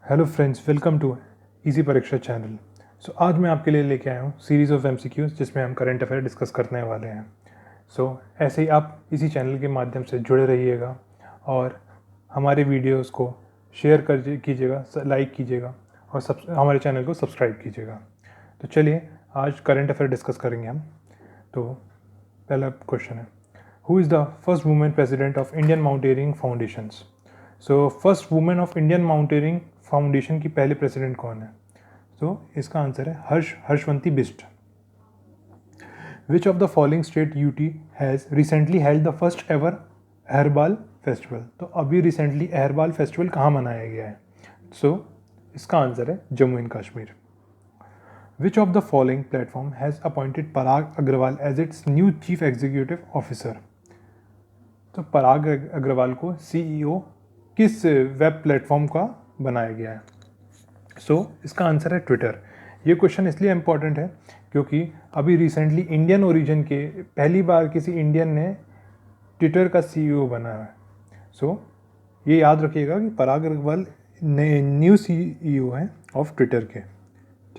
Hello friends, welcome to easy Pariksha channel. आज मैं आपके लिए लेके आया हूँ सीरीज़ ऑफ एमसीक्यूज जिसमें हम करंट अफेयर डिस्कस करने वाले हैं। ऐसे ही आप इसी चैनल के माध्यम से जुड़े रहिएगा और हमारे वीडियोस को शेयर कर कीजिएगा, लाइक कीजिएगा और हमारे चैनल को सब्सक्राइब कीजिएगा। तो चलिए आज करंट अफेयर डिस्कस करेंगे हम। तो पहला क्वेश्चन है, who is the first women president of Indian mountaineering foundations. First women of Indian mountaineering foundation की पहले प्रेसिडेंट कौन है? इसका आंसर है Harshwanti Bisht. Which of the following state UT has recently held the first ever Aharbal festival. तो अभी recently अहरबाल festival कहाँ मनाया गया है? इसका आंसर है Jammu and Kashmir. Which of the following platform has appointed Parag Agrawal as its new chief executive officer. तो पराग अग्रवाल को CEO किस वेब प्लेटफॉर्म का बनाया गया है? इसका आंसर है ट्विटर। ये क्वेश्चन इसलिए इम्पॉर्टेंट है क्योंकि अभी रिसेंटली इंडियन ओरिजिन के पहली बार किसी इंडियन ने ट्विटर का CEO बना है। ये याद रखिएगा कि पराग अग्रवाल न्यू CEO हैं ऑफ ट्विटर के।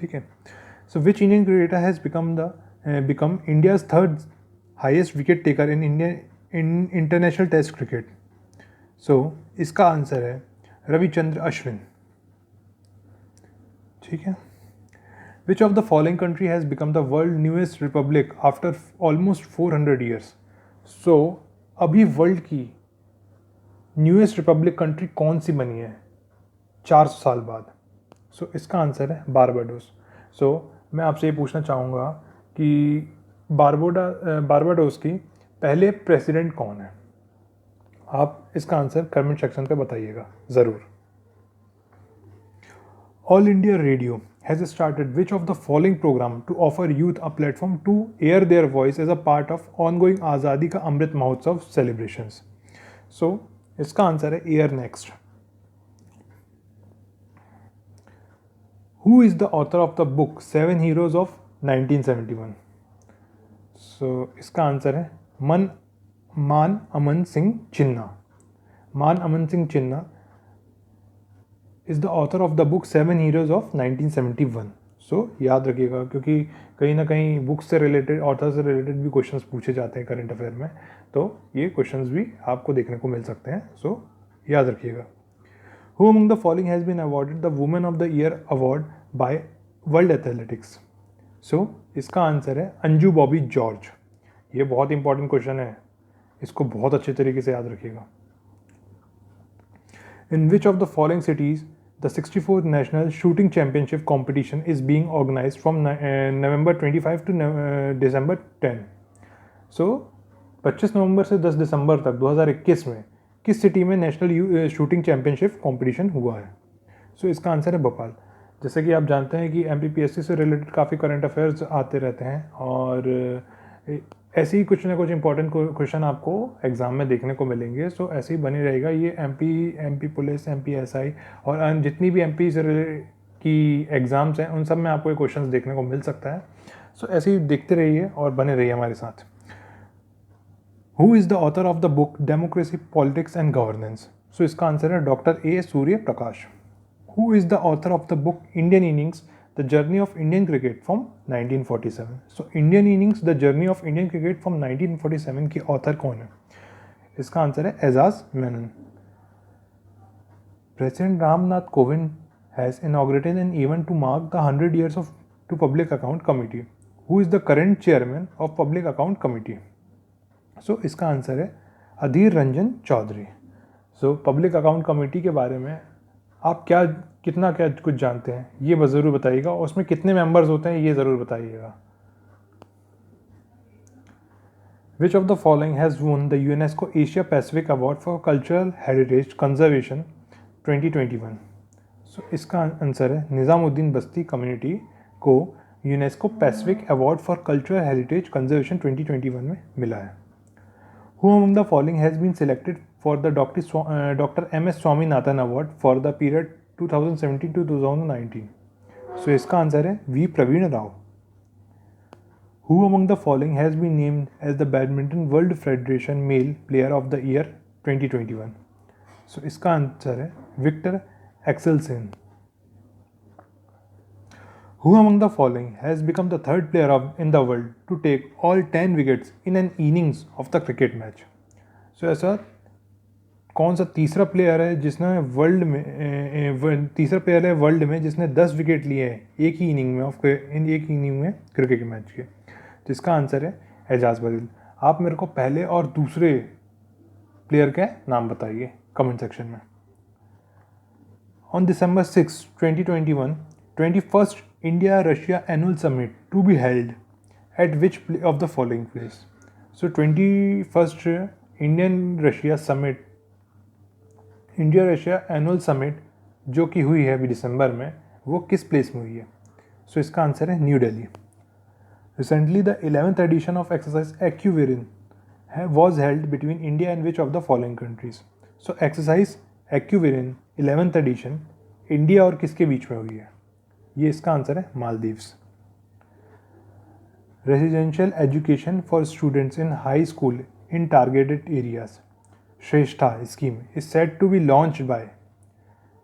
ठीक है। Which Indian cricketer has become India's third highest wicket taker in international test cricket. इसका आंसर है रविचंद्र अश्विन। ठीक है। Which of the following country has become the world newest republic after almost 400 years. अभी world की newest republic country कौन सी बनी है 400 साल बाद? इसका आंसर है बारबाडोस। मैं आपसे ये पूछना चाहूँगा कि बारबाडोस की पहले प्रेसिडेंट कौन है? आप इसका आंसर कमेंट सेक्शन पे बताइएगा ज़रूर। All India radio has started which of the following program to offer youth a platform to air their voice as a part of ongoing Azadi का अमृत महोत्सव celebrations? इसका आंसर है air next. Who is the author of the book Seven Heroes of 1971? इसका answer है मान अमन सिंह चिन्ना। मान Aman Singh Chinna is the author of the book seven heroes of 1971। याद रखिएगा क्योंकि कहीं ना कहीं बुक से रिलेटेड, ऑथर से रिलेटेड भी क्वेश्चंस पूछे जाते हैं करंट अफेयर में, तो ये क्वेश्चंस भी आपको देखने को मिल सकते हैं। याद रखिएगा। Who among the following has been awarded the women of the year award by world athletics. इसका आंसर है अंजू बॉबी जॉर्ज। ये बहुत इंपॉर्टेंट क्वेश्चन है, इसको बहुत अच्छे तरीके से याद रखिएगा। In which of the following cities the 64th National Shooting Championship competition is being organized from November 25 to December 10? 25 नवंबर से 10 दिसंबर तक 2021 में किस सिटी में नेशनल शूटिंग चैम्पियनशिप कंपटीशन हुआ है? इसका आंसर है भोपाल। जैसे कि आप जानते हैं कि MPPSC से रिलेटेड काफ़ी करंट अफेयर्स आते रहते हैं और ऐसे ही कुछ ना कुछ इंपॉर्टेंट क्वेश्चन आपको एग्ज़ाम में देखने को मिलेंगे। ऐसे ही बनी रहेगा ये MP पुलिस, MPSI और जितनी भी MP से की एग्ज़ाम्स हैं उन सब में आपको ये क्वेश्चंस देखने को मिल सकता है। ऐसे ही देखते रहिए और बने रहिए हमारे साथ। Who is the author of the book democracy politics and governance? इसका आंसर है doctor A Surya Prakash. Who is the author of the book Indian innings the journey of Indian cricket from 1947? Indian innings the journey of Indian cricket from 1947 की author कौन है? इसका answer है Ejaz Menon. President Ramnath Kovind has inaugurated an event to mark the 100 years of to public account committee. Who is the current chairman of public account committee? इसका answer है Adhir Ranjan Chowdhury. Public account committee के बारे में आप कितना कुछ जानते हैं ये बस ज़रूर बताइएगा, और उसमें कितने मेंबर्स होते हैं ये ज़रूर बताइएगा। विच of the following has won the UNESCO Asia Pacific award for cultural heritage conservation 2021? इसका आंसर है निज़ामुद्दीन बस्ती कम्युनिटी को UNESCO Pacific award for cultural heritage conservation 2021 में मिला है। Who among the following has been selected for the Dr. M.S. Swaminathan Award for the period 2017 to 2019? इसका answer है V. Praveen Rao. Who among the following has been named as the Badminton World Federation Male Player of the Year 2021? इसका answer है Viktor Axelsen. Who among the following has become the third player in the world to take all 10 wickets in an innings of the cricket match? So ऐसा कौन सा तीसरा player है जिसने world में जिसने 10 विकेट लिए हैं एक ही इनिंग में क्रिकेट मैच के? जिसका आंसर है एजाज बदील। आप मेरे को पहले और दूसरे प्लेयर के नाम बताइए कमेंट सेक्शन में। On December 6, 2021, 21st India-Russia Annual Summit to be held at which of the following place? So 21st India-Russia Annual Summit जो कि हुई है अभी दिसंबर में, वो किस प्लेस में हुई है? सो इसका आंसर है new Delhi. Recently, the 11th edition of exercise AccuVerin was held between India and which of the following countries? So exercise AccuVerin 11th edition India और किसके बीच में हुई है? ये इसका आंसर है Maldives. Residential education for students in high school in targeted areas Shreshta scheme is set to be launched by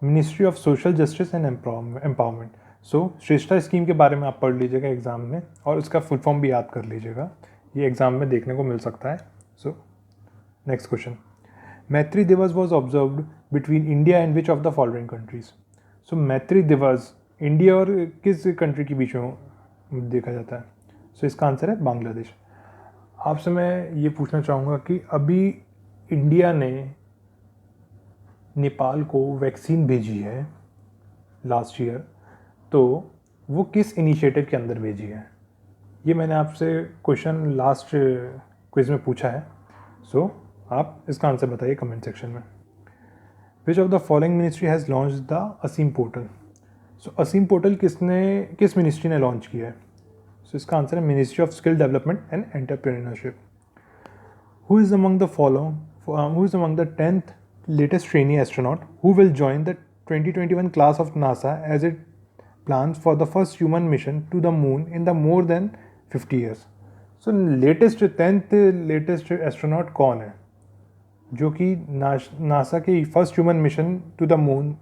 ministry of social justice and empowerment. So Shreshta scheme के बारे में आप पढ़ लीजिएगा एग्जाम में और उसका फुल फॉर्म भी याद कर लीजिएगा, ये एग्जाम में देखने को मिल सकता है। So next question, Maitri Diwas was observed between India and which of the following countries? So Maitri Diwas India और किस कंट्री के बीच में देखा जाता है? सो इसका आंसर है बांग्लादेश। आपसे मैं ये पूछना चाहूँगा कि अभी इंडिया ने नेपाल को वैक्सीन भेजी है लास्ट ईयर, तो वो किस इनिशिएटिव के अंदर भेजी है? ये मैंने आपसे क्वेश्चन लास्ट क्विज में पूछा है। सो आप इसका आंसर बताइए कमेंट सेक्शन में। Which of the following ministry has launch the Aseem portal? So Aseem portal किस मिनिस्ट्री ने लॉन्च किया है? सो इसका आंसर है ministry of skill development and entrepreneurship. Who is among the 10th latest trainee astronaut who will join the 2021 class of NASA as it plans for the first human mission to the moon in the more than 50 years? So tenth latest astronaut कौन है जो कि NASA के first human mission to the moon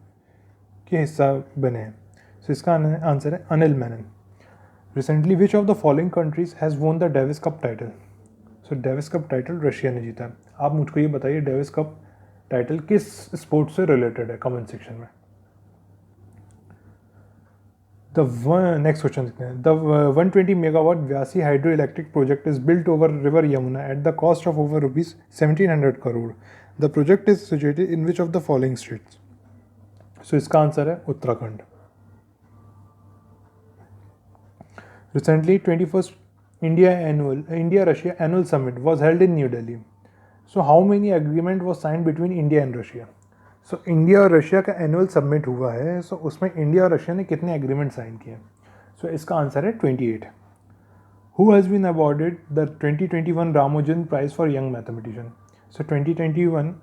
के हिस्सा बने हैं? So इसका आंसर है Anil Menon. Recently which of the following countries has won the Davis cup title? So Davis cup title Russia ने जीता है। आप मुझको ये बताइए डेविस कप टाइटल किस स्पोर्ट से रिलेटेड है कमेंट सेक्शन में। नेक्स्ट क्वेश्चन देखते हैं। The 120 megawatt Vyasi hydro electric project is built over river Yamuna at the cost of over ₹1700 crore. The project is situated in which of the following states? So इसका answer है Uttarakhand. Recently 21st India Russia Annual Summit was held in New Delhi. So how many agreement was signed between India and Russia? So India और Russia का annual submit हुआ है, सो उसमें India और Russia ने कितने एग्रीमेंट साइन किए? सो इसका आंसर है 28। Who has been awarded the 2021 Ramanujan prize for young mathematician? So 2021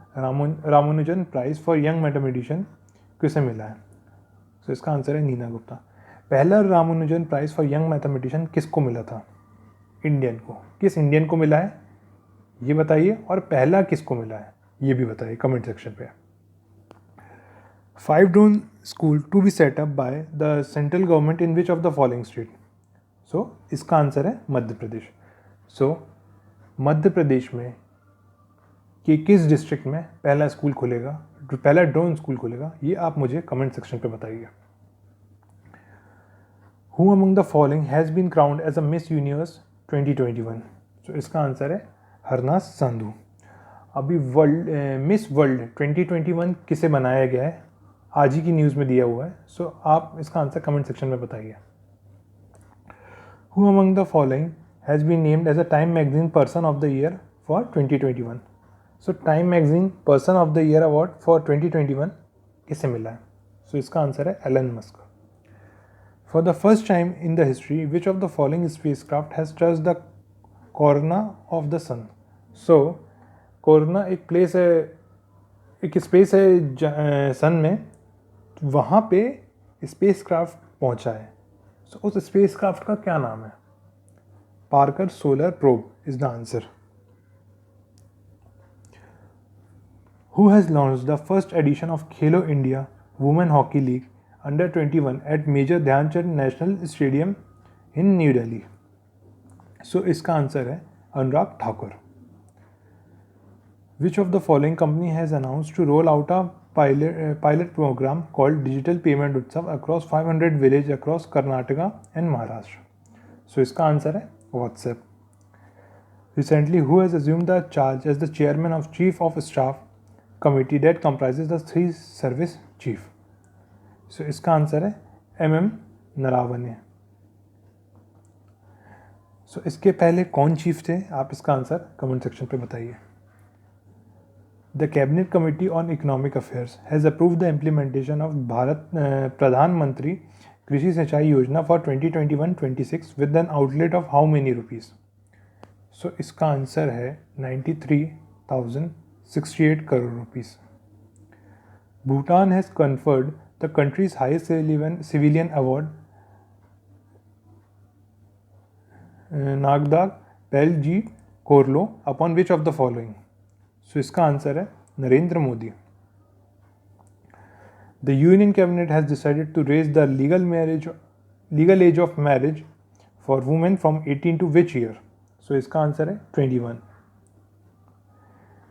Ramanujan prize for young mathematician किसे मिला है? सो इसका आंसर है नीना गुप्ता। पहला Ramanujan prize for young mathematician किसको मिला था? इंडियन को। किस इंडियन को मिला है ये बताइए, और पहला किसको मिला है ये भी बताइए कमेंट सेक्शन पे। 5 drone school to be set up by the central government in which of the following state? So इसका आंसर है मध्य प्रदेश। सो मध्य प्रदेश में कि किस डिस्ट्रिक्ट में पहला स्कूल खुलेगा, पहला ड्रोन स्कूल खुलेगा, ये आप मुझे कमेंट सेक्शन पे बताइए। Who among the following has been crowned as a Miss Universe 2021? So इसका आंसर है हरनाज संधू। अभी मिस वर्ल्ड 2021 किसे बनाया गया है आज ही की न्यूज़ में दिया हुआ है। सो आप इसका आंसर कमेंट सेक्शन में बताइए। Who among the following has been named as a Time magazine person of the year for 2021? So Time magazine person of the year award for 2021 किसे मिला है? सो इसका आंसर है Elon Musk. For the first time in the history which of the following spacecraft has touched the corona of the sun? So corona एक place है, एक space है सन में, वहाँ पे स्पेसक्राफ्ट पहुँचा है। सो उस स्पेसक्राफ्ट का क्या नाम है? Parker solar probe is the answer. Who has launched the first edition of Khelo India women hockey league Under 21 at Major Dhyanchand National Stadium in New Delhi. So इसका आंसर है Anurag Thakur. Which of the following company has announced to roll out a pilot program called Digital Payment Utsav across 500 villages across Karnataka and Maharashtra? So इसका answer है WhatsApp. Recently, who has assumed the charge as the chairman of Chief of Staff committee that comprises the 3 service chief? So इसका answer है MM Naravane. So इसके पहले कौन chief थे? आप इसका आंसर कमेंट सेक्शन पे बताइए. The Cabinet Committee on Economic Affairs has approved the implementation of Bharat Pradhan Mantri Krishi Sinchai Yojana for 2021-26 with an outlet of how many rupees? So इसका answer है 93,068 crore rupees. Bhutan has conferred the country's highest civilian award, Nagda Pelji Korlo, upon which of the following? So इसका answer है Narendra Modi. The Union Cabinet has decided to raise the legal age of marriage for women from 18 to which year? So इसका answer है 21.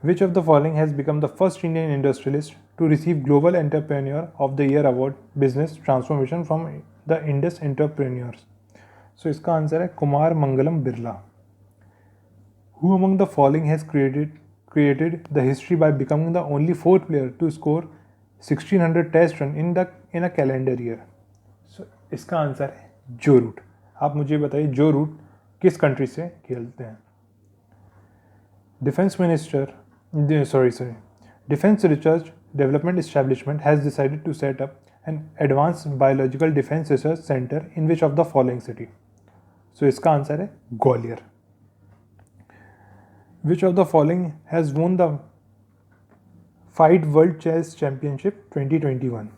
Which of the following has become the first Indian industrialist to receive Global Entrepreneur of the Year Award Business Transformation from the Indus Entrepreneurs? So इसका answer है Kumar Mangalam Birla. Who among the following has created the history by becoming the only fourth player to score 1600 test run in a calendar year? So इसका answer है जो root. आप मुझे बताइए जो root किस कंट्री से खेलते हैं? Defense Research Development Establishment has decided to set up an advanced biological defense research center in which of the following city? So इसका आंसर है Gwalior. Which of the following has won the Fight World Chess Championship 2021?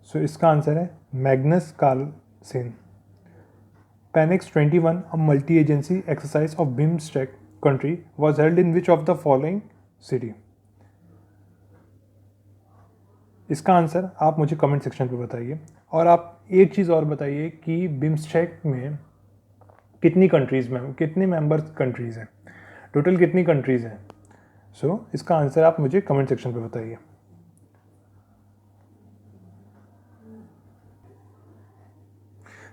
So इसका answer है Magnus Carlsen. Panex 21, a multi-agency exercise of BIMSTEC country, was held in which of the following city? इसका answer आप मुझे comment section पे बताइए. और आप एक चीज़ और बताइए कि बिम्स्टेक में कितनी मेंबर्स कंट्रीज़ हैं, टोटल कितनी कंट्रीज़ हैं? सो इसका आंसर आप मुझे कमेंट सेक्शन पे बताइए.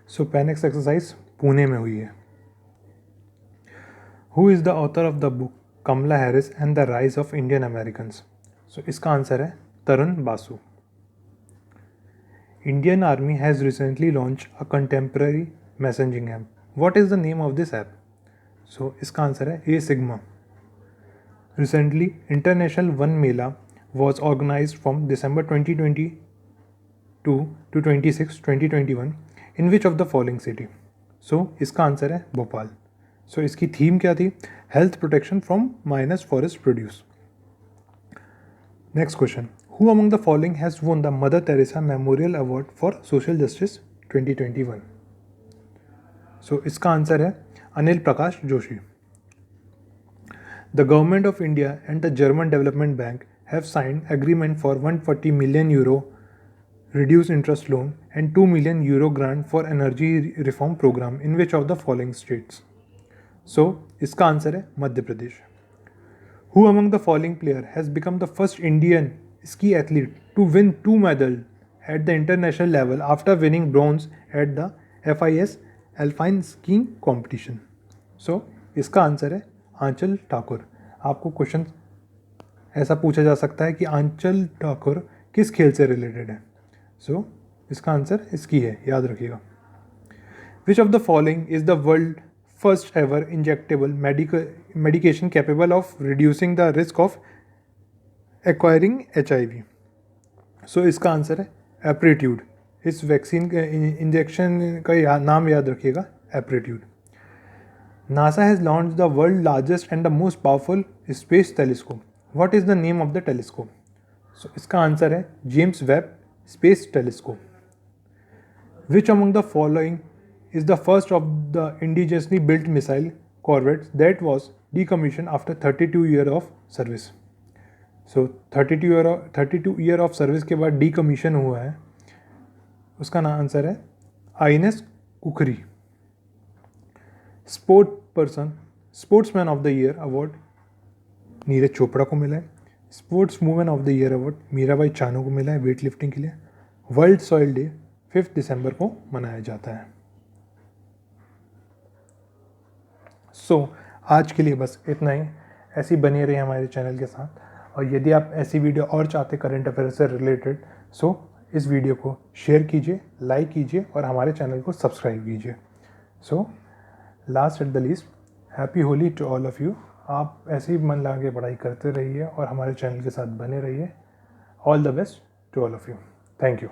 सो पैनेक्स एक्सरसाइज पुणे में हुई है. Who is the author of the book Kamala Harris and the rise of Indian Americans? So इसका आंसर है Tarun Basu. Indian army has recently launch a contemporary messaging app. What is the name of this app? So इसका answer है A sigma. Recently international Van Mela was organized from December 2022 to 26, 2021 in which of the following city? So इसका answer है भोपाल. सो इसकी theme क्या थी? Health protection from minor forest produce. Next question. Who among the following has won the Mother Teresa memorial award for social justice 2021? So इसका answer है Anil Prakash Joshi. The government of India and the German development bank have signed agreement for 140 million euro reduced interest loan and 2 million euro grant for energy reform program in which of the following states? So इसका answer है Madhya Pradesh. Who among the following player has become the first Indian ski athlete to win 2 medals at the international level after winning bronze at the FIS Alpine Skiing competition? So इसका answer है आंचल ठाकुर. आपको question ऐसा पूछा जा सकता है कि आंचल ठाकुर किस खेल से रिलेटेड है? सो इसका आंसर इसकी है, याद रखिएगा. विच of the following is the world first ever injectable medication capable of reducing the risk of acquiring HIV? सो इसका आंसर है एप्रीट्यूड. इस वैक्सीन के इंजेक्शन का नाम याद रखिएगा, एप्रीट्यूड. NASA has launched the world's largest and the most powerful space telescope. What is the name of the telescope? So इसका answer है James Webb space telescope. Which among the following is the first of the indigenously built missile corvettes that was decommissioned after 32 years of service? So 32 year of service के बाद decommission हुआ है उसका ना answer है INS cookery. Sportsman of the year award Neeraj Chopra को मिला है। Sports women of the year award Mirabai Chanu को मिला है वेट लिफ्टिंग के लिए। वर्ल्ड सॉइल डे 5 दिसंबर को मनाया जाता है। आज के लिए बस इतना ही। ऐसी बने रही हमारे चैनल के साथ, और यदि आप ऐसी वीडियो और चाहते करंट अफेयर से रिलेटेड, इस वीडियो को शेयर कीजिए, लाइक कीजिए और हमारे चैनल को सब्सक्राइब कीजिए। Last at the least, happy Holi to all of you. आप ऐसे ही मन लगा के पढ़ाई करते रहिए और हमारे चैनल के साथ बने रहिए। All the best to all of you. Thank you.